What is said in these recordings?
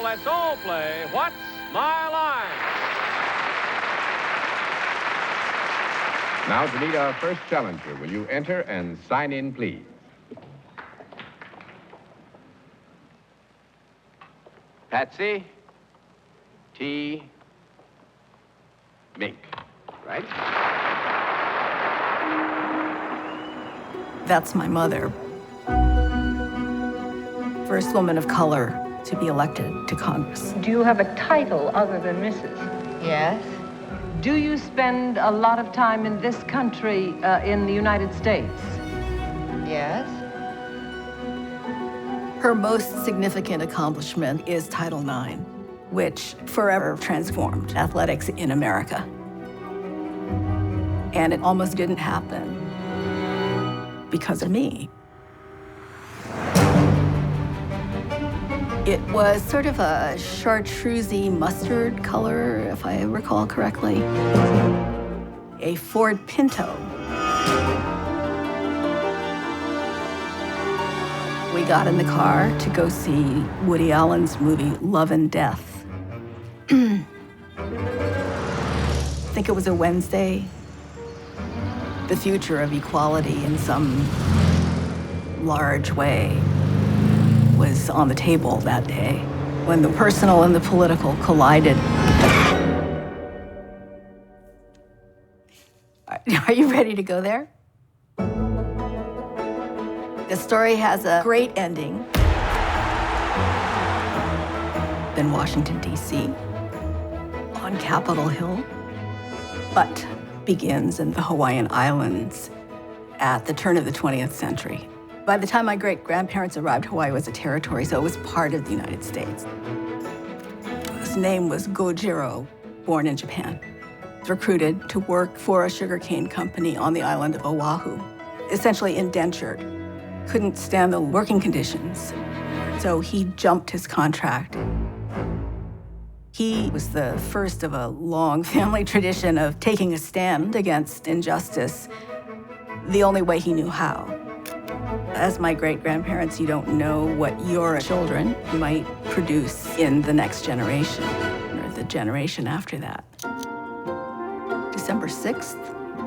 let's all play What's My Line? Now to meet our first challenger. Will you enter and sign in, please? Patsy T. Mink, right? That's my mother. First woman of color to be elected to Congress. Do you have a title other than Mrs.? Yes. Do you spend a lot of time in this country, in the United States? Yes. Her most significant accomplishment is Title IX, which forever transformed athletics in America. And it almost didn't happen because of me. It was sort of a chartreusey mustard color, if I recall correctly. A Ford Pinto. We got in the car to go see Woody Allen's movie, Love and Death. I think it was a Wednesday. The future of equality in some large way was on the table that day when the personal and the political collided. Are you ready to go there? The story has a great ending in Washington, D.C., on Capitol Hill, but begins in the Hawaiian Islands at the turn of the 20th century. By the time my great-grandparents arrived, Hawaii was a territory, so it was part of the United States. His name was Gojiro, born in Japan. Recruited to work for a sugarcane company on the island of Oahu, essentially indentured. Couldn't stand the working conditions, so he jumped his contract. He was the first of a long family tradition of taking a stand against injustice the only way he knew how. As my great-grandparents, you don't know what your children might produce in the next generation or the generation after that. December 6th,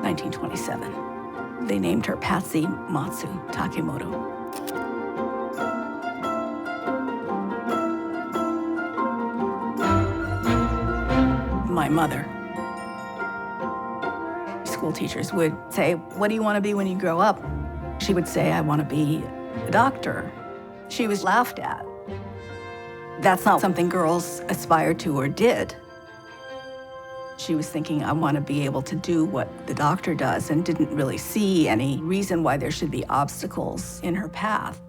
1927. They named her Patsy Matsu Takemoto. My mother. School teachers would say, "What do you want to be when you grow up?" She would say, "I want to be a doctor." She was laughed at. That's not something girls aspired to or did. She was thinking, I want to be able to do what the doctor does, and didn't really see any reason why there should be obstacles in her path.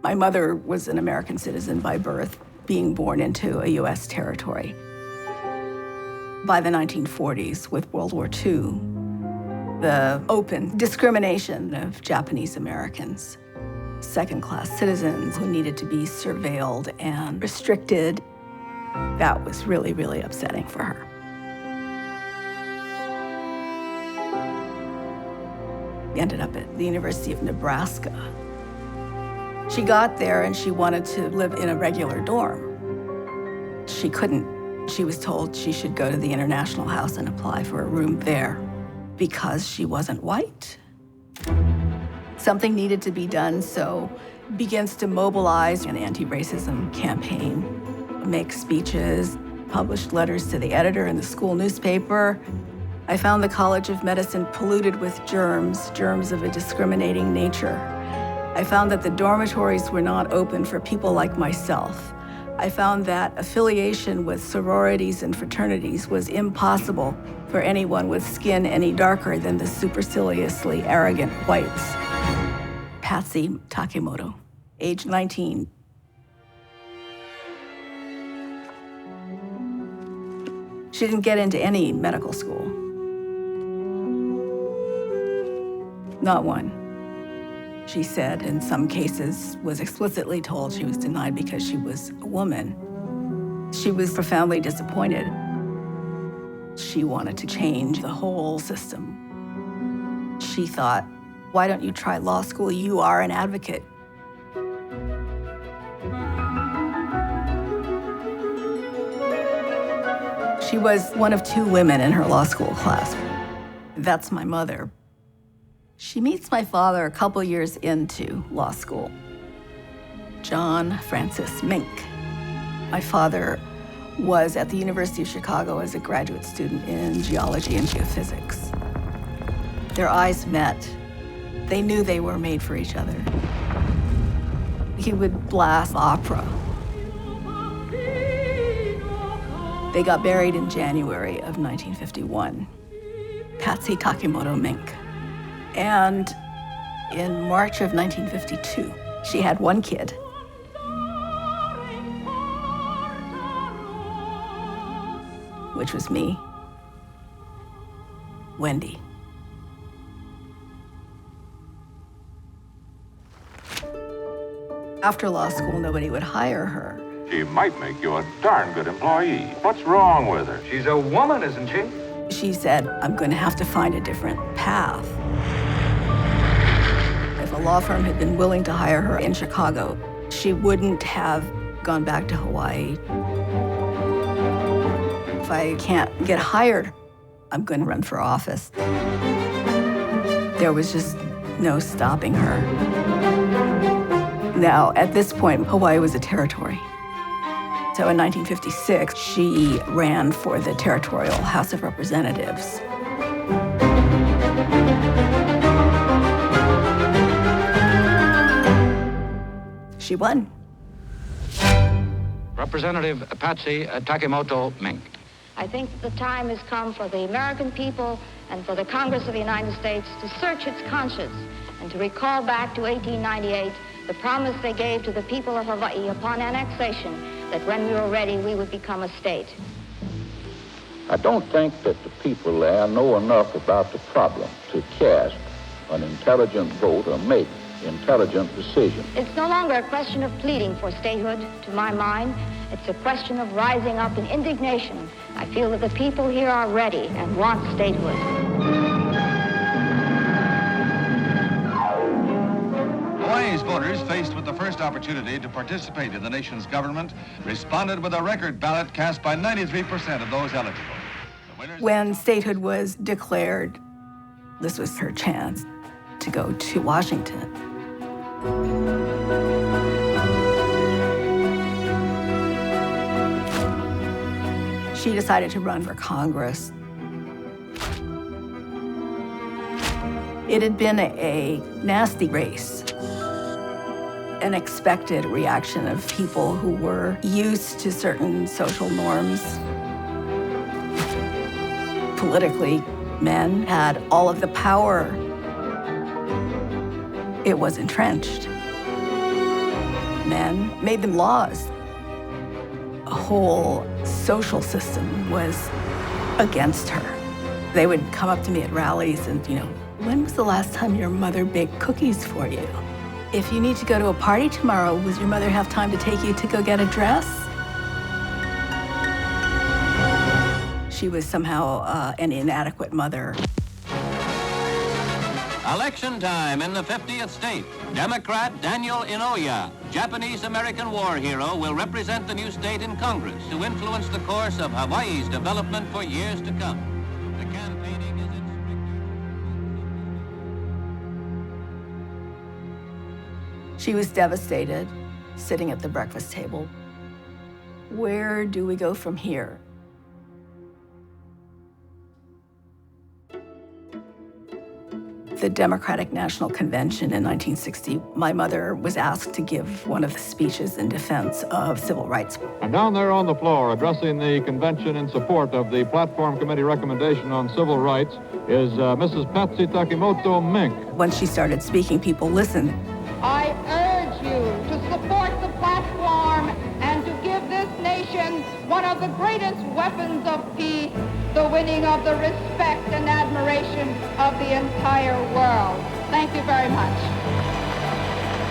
My mother was an American citizen by birth, being born into a U.S. territory. By the 1940s, with World War II, the open discrimination of Japanese Americans, second-class citizens who needed to be surveilled and restricted, that was really, really upsetting for her. We ended up at the University of Nebraska. She got there and she wanted to live in a regular dorm. She couldn't. She was told she should go to the International House and apply for a room there because she wasn't white. Something needed to be done, so begins to mobilize an anti-racism campaign, make speeches, published letters to the editor in the school newspaper. I found the College of Medicine polluted with germs of a discriminating nature. I found that the dormitories were not open for people like myself. I found that affiliation with sororities and fraternities was impossible for anyone with skin any darker than the superciliously arrogant whites. Patsy Takemoto, age 19. She didn't get into any medical school. Not one. She said in some cases was explicitly told she was denied because she was a woman. She was profoundly disappointed. She wanted to change the whole system. She thought, why don't you try law school? You are an advocate. She was one of 2 women in her law school class. That's my mother. She meets my father a couple years into law school. John Francis Mink. My father was at the University of Chicago as a graduate student in geology and geophysics. Their eyes met. They knew they were made for each other. He would blast opera. They got married in January of 1951. Patsy Takimoto Mink. And in March of 1952, she had 1 kid. Which was me, Wendy. After law school, nobody would hire her. She might make you a darn good employee. What's wrong with her? She's a woman, isn't she? She said, I'm going to have to find a different path. If a law firm had been willing to hire her in Chicago, she wouldn't have gone back to Hawaii. If I can't get hired, I'm going to run for office. There was just no stopping her. Now, at this point, Hawaii was a territory. So in 1956, she ran for the Territorial House of Representatives. She won. Representative Patsy Takimoto Mink. I think the time has come for the American people and for the Congress of the United States to search its conscience and to recall back to 1898 the promise they gave to the people of Hawaii upon annexation that when we were ready, we would become a state. I don't think that the people there know enough about the problem to cast an intelligent vote or make intelligent decisions. It's no longer a question of pleading for statehood, to my mind. It's a question of rising up in indignation. I feel that the people here are ready and want statehood. Hawaii's voters, faced with the first opportunity to participate in the nation's government, responded with a record ballot cast by 93% of those eligible. When statehood was declared, this was her chance to go to Washington. She decided to run for Congress. It had been a nasty race, an expected reaction of people who were used to certain social norms. Politically, men had all of the power. It was entrenched. Men made them laws. A whole social system was against her. They would come up to me at rallies and, when was the last time your mother baked cookies for you? If you need to go to a party tomorrow, does your mother have time to take you to go get a dress? She was somehow an inadequate mother. Election time in the 50th state. Democrat Daniel Inouye, Japanese-American war hero, will represent the new state in Congress to influence the course of Hawaii's development for years to come. The campaigning is in strict... She was devastated, sitting at the breakfast table. Where do we go from here? The Democratic National Convention in 1960, my mother was asked to give one of the speeches in defense of civil rights. And down there on the floor, addressing the convention in support of the Platform Committee recommendation on civil rights, is Mrs. Patsy Takimoto Mink. When she started speaking, people listened. I urge you to support the platform and to give this nation one of the greatest weapons of peace, the winning of the respect and admiration of the entire world. Thank you very much.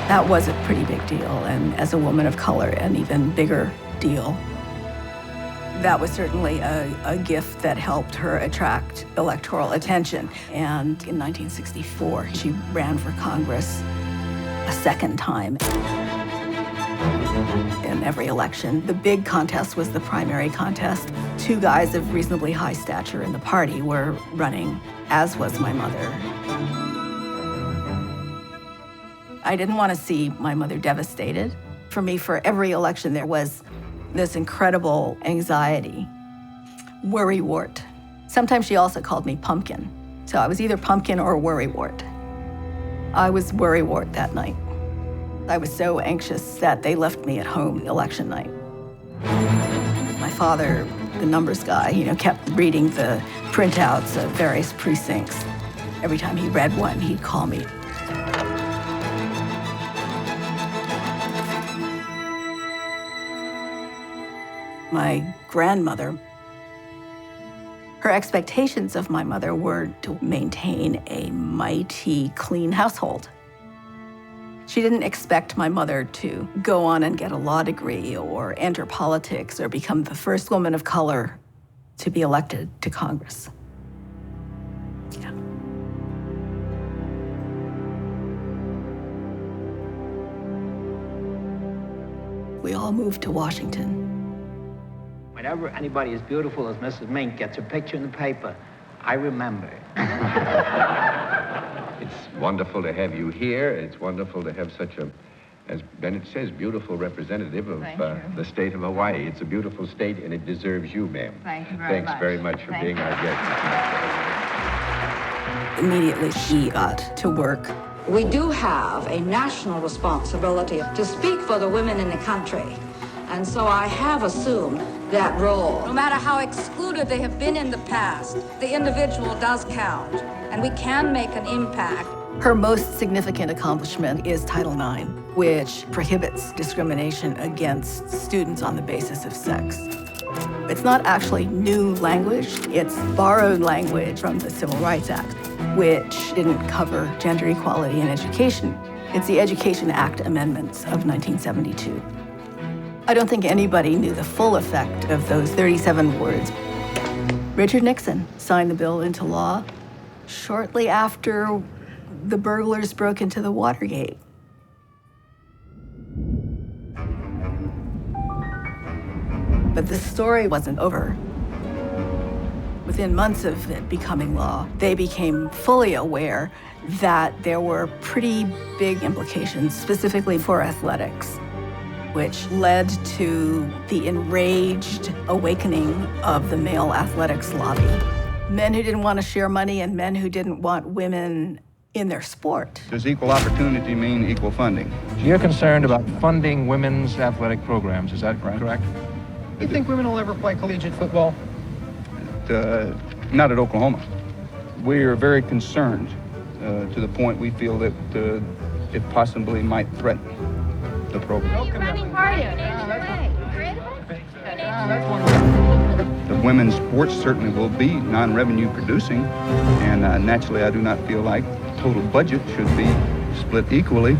That was a pretty big deal, and as a woman of color, an even bigger deal. That was certainly a gift that helped her attract electoral attention. And in 1964, she ran for Congress a second time. And in every election. The big contest was the primary contest. Two guys of reasonably high stature in the party were running, as was my mother. I didn't want to see my mother devastated. For me, for every election, there was this incredible anxiety, worrywart. Sometimes she also called me Pumpkin. So I was either Pumpkin or worrywart. I was worrywart that night. I was so anxious that they left me at home election night. My father, the numbers guy, kept reading the printouts of various precincts. Every time he read one, he'd call me. My grandmother, her expectations of my mother were to maintain a mighty, clean household. She didn't expect my mother to go on and get a law degree or enter politics or become the first woman of color to be elected to Congress. Yeah. We all moved to Washington. Whenever anybody as beautiful as Mrs. Mink gets a picture in the paper, I remember. It's wonderful to have you here. It's wonderful to have such a, as Bennett says, beautiful representative of the state of Hawaii. It's a beautiful state, and it deserves you, ma'am. Thank you very much. Thanks very much for being our guest. Immediately, she got to work. We do have a national responsibility to speak for the women in the country. And so I have assumed that role. No matter how excluded they have been in the past, the individual does count, and we can make an impact. Her most significant accomplishment is Title IX, which prohibits discrimination against students on the basis of sex. It's not actually new language, it's borrowed language from the Civil Rights Act, which didn't cover gender equality in education. It's the Education Act amendments of 1972. I don't think anybody knew the full effect of those 37 words. Richard Nixon signed the bill into law shortly after the burglars broke into the Watergate. But the story wasn't over. Within months of it becoming law, they became fully aware that there were pretty big implications, specifically for athletics, which led to the enraged awakening of the male athletics lobby. Men who didn't want to share money and men who didn't want women in their sport. Does equal opportunity mean equal funding? So you're concerned about funding women's athletic programs, is that correct? Do you think women will ever play collegiate football? Not at Oklahoma. We are very concerned to the point we feel that it possibly might threaten the program. The women's sports certainly will be non-revenue producing, and naturally I do not feel like total budget should be split equally.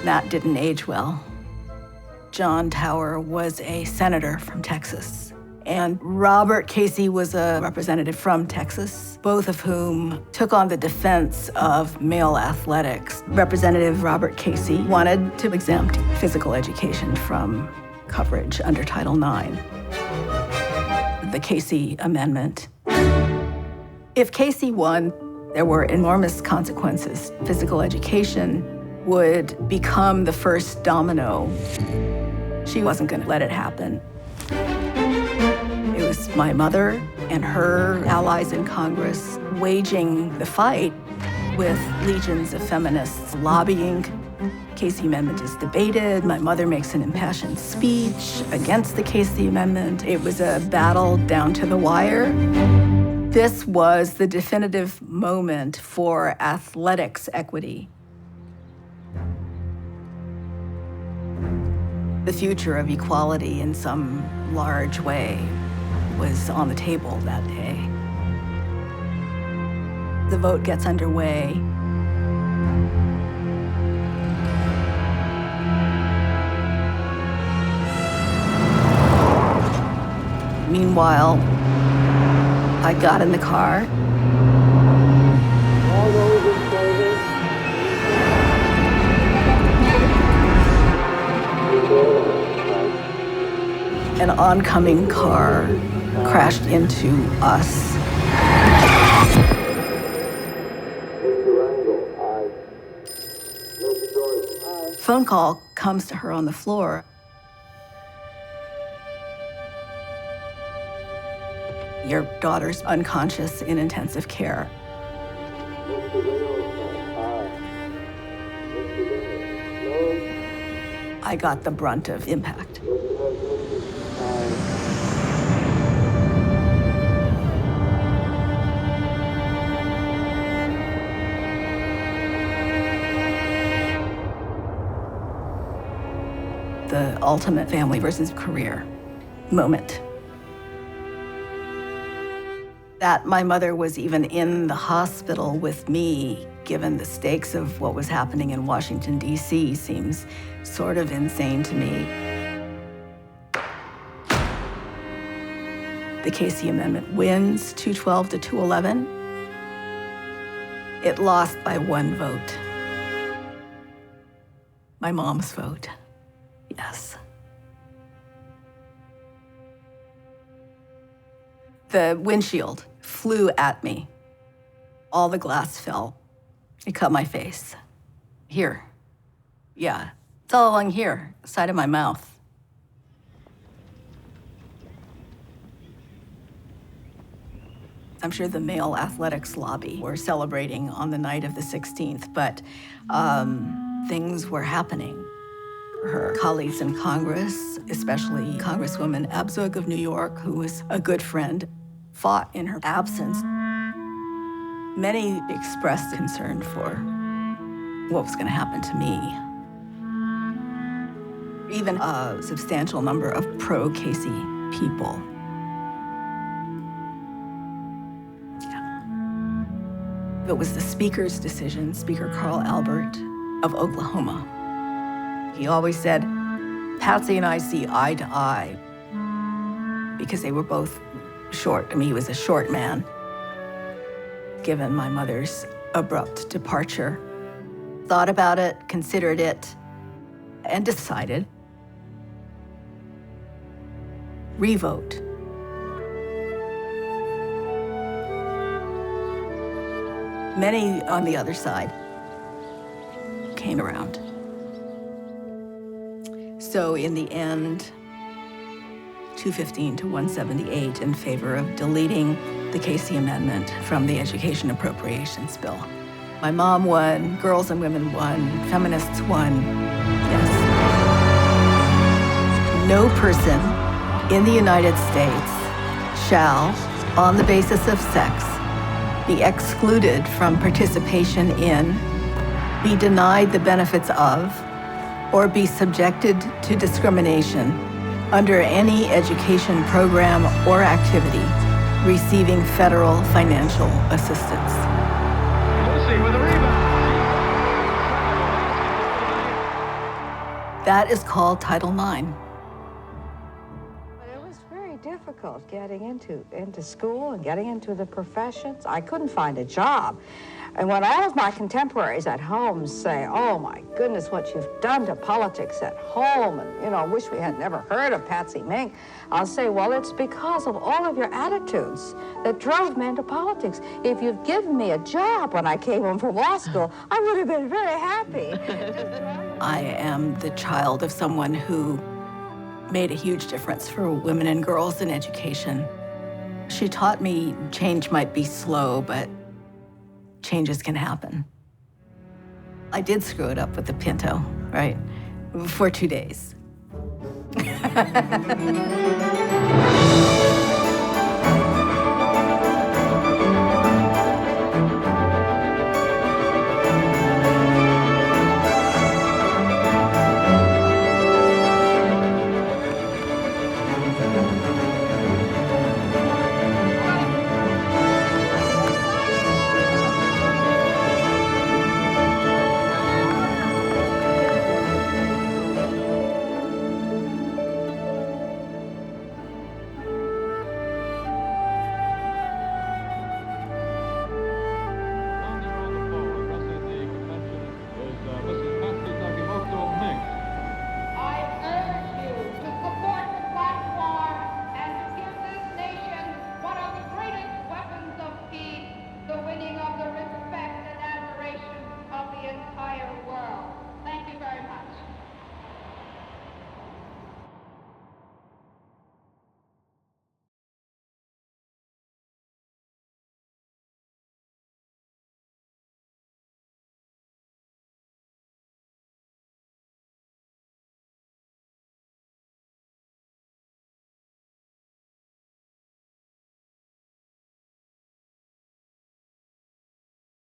That didn't age well. John Tower was a senator from Texas, and Robert Casey was a representative from Texas, both of whom took on the defense of male athletics. Representative Robert Casey wanted to exempt physical education from coverage under Title IX. The Casey Amendment. If Casey won, there were enormous consequences. Physical education would become the first domino. She wasn't going to let it happen. It was my mother and her allies in Congress waging the fight with legions of feminists lobbying. Casey Amendment is debated. My mother makes an impassioned speech against the Casey Amendment. It was a battle down to the wire. This was the definitive moment for athletics equity. The future of equality in some large way was on the table that day. The vote gets underway. Meanwhile, I got in the car. All those in favor? An oncoming car crashed into us. Phone call comes to her on the floor. Your daughter's unconscious in intensive care. I got the brunt of impact. The ultimate family versus career moment. That my mother was even in the hospital with me, given the stakes of what was happening in Washington, D.C., seems sort of insane to me. The Casey Amendment wins 212 to 211. It lost by 1 vote. My mom's vote. Yes. The windshield flew at me. All the glass fell. It cut my face. Here. Yeah, it's all along here, side of my mouth. I'm sure the male athletics lobby were celebrating on the night of the 16th, but things were happening. Her colleagues in Congress, especially Congresswoman Abzug of New York, who was a good friend, fought in her absence. Many expressed concern for what was going to happen to me. Even a substantial number of pro-Casey people. Yeah. It was the Speaker's decision, Speaker Carl Albert of Oklahoma. He always said, Patsy and I see eye to eye, because they were both short. I mean, he was a short man. Given my mother's abrupt departure, thought about it, considered it, and decided, revote. Many on the other side came around. So in the end, 215 to 178 in favor of deleting the Casey Amendment from the Education Appropriations Bill. My mom won, girls and women won, feminists won, yes. No person in the United States shall, on the basis of sex, be excluded from participation in, be denied the benefits of, or be subjected to discrimination under any education program or activity receiving federal financial assistance. Lucy with a rebound. That is called Title IX. It was very difficult getting into school and getting into the professions. I couldn't find a job. And when all of my contemporaries at home say, oh my goodness, what you've done to politics at home, and I wish we had never heard of Patsy Mink, I'll say, well, it's because of all of your attitudes that drove me into politics. If you'd given me a job when I came home from law school, I would have been very happy. I am the child of someone who made a huge difference for women and girls in education. She taught me change might be slow, but changes can happen. I did screw it up with the Pinto, right? For 2 days.